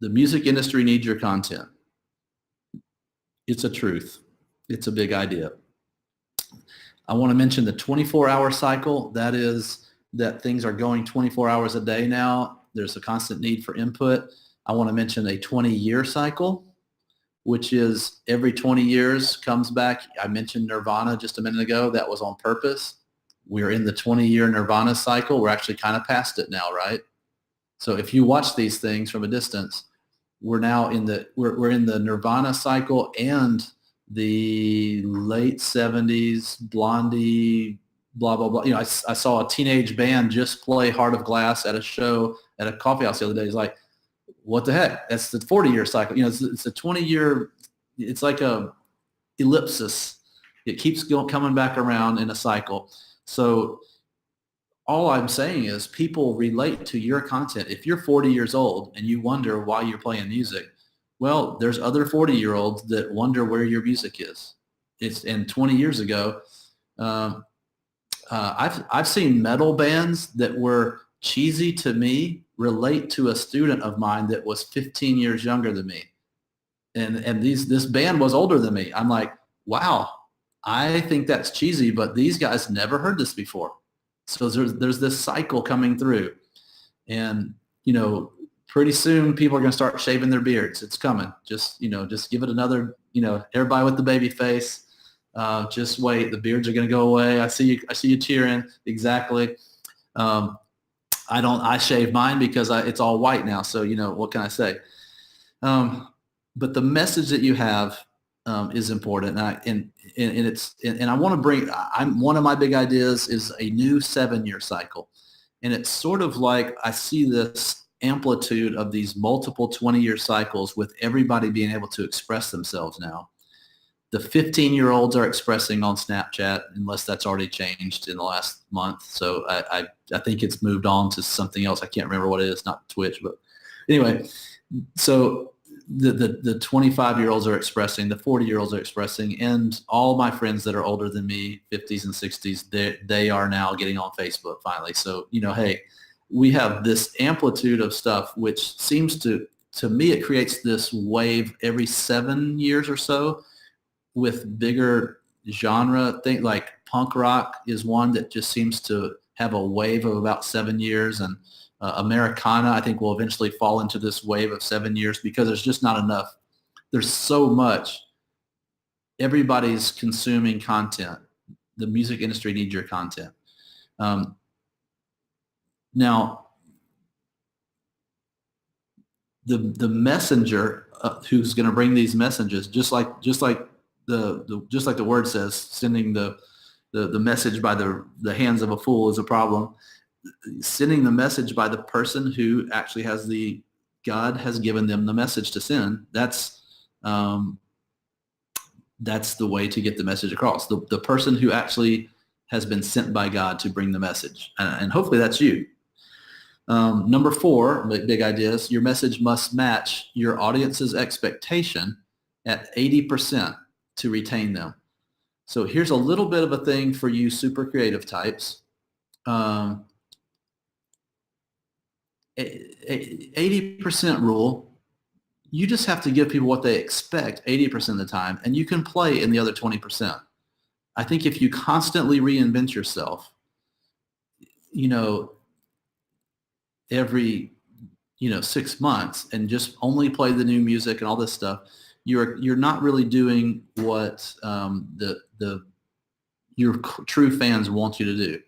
The music industry needs your content. It's a truth. It's a big idea. I want to mention the 24-hour cycle. That is that things are going 24 hours a day now. There's a constant need for input. I want to mention a 20-year cycle, which is every 20 years comes back. I mentioned Nirvana just a minute ago. That was on purpose. We're in the 20-year Nirvana cycle. We're actually kind of past it now, right? So if you watch these things from a distance, we're now in the we're in the Nirvana cycle and the late 70s Blondie, blah blah blah. I saw a teenage band just play Heart of Glass at a show at a coffee house the other day. It's like, what the heck? That's the 40-year cycle. It's a 20-year. It's like a ellipsis. It keeps coming back around in a cycle. So all I'm saying is people relate to your content. If you're 40 years old and you wonder why you're playing music, well, there's other 40-year-olds that wonder where your music is. And 20 years ago, I've seen metal bands that were cheesy to me relate to a student of mine that was 15 years younger than me. And this band was older than me. I'm like, wow, I think that's cheesy, but these guys never heard this before. So there's this cycle coming through. And, pretty soon people are going to start shaving their beards. It's coming. Just give it another, everybody with the baby face. Just wait. The beards are going to go away. I see you cheering. Exactly. I shave mine because it's all white now. So, what can I say? But the message that you have is important. And I want to bring, one of my big ideas is a new 7-year cycle. And it's sort of like I see this amplitude of these multiple 20-year cycles with everybody being able to express themselves now. The 15-year-olds are expressing on Snapchat, unless that's already changed in the last month. So I think it's moved on to something else. I can't remember what it is, not Twitch, but anyway. So the 25-year-olds are expressing, the 40-year-olds are expressing, and all my friends that are older than me, 50s and 60s, they are now getting on Facebook finally. So, hey, we have this amplitude of stuff, which seems to me, it creates this wave every 7 years or so with bigger genre thing. Like punk rock is one that just seems to have a wave of about 7 years, and Americana, I think, will eventually fall into this wave of 7 years because there's just not enough. There's so much. Everybody's consuming content. The music industry needs your content. Now, the messenger who's going to bring these messages, just like the word says, sending the message by the hands of a fool is a problem. Sending the message by the person who actually has God has given them the message to send. That's the way to get the message across. The person who actually has been sent by God to bring the message. And hopefully that's you. Number 4, big ideas, your message must match your audience's expectation at 80% to retain them. So here's a little bit of a thing for you super creative types. 80% rule, you just have to give people what they expect 80% of the time, and you can play in the other 20%. I think if you constantly reinvent yourself, every 6 months and just only play the new music and all this stuff, you're not really doing what your true fans want you to do.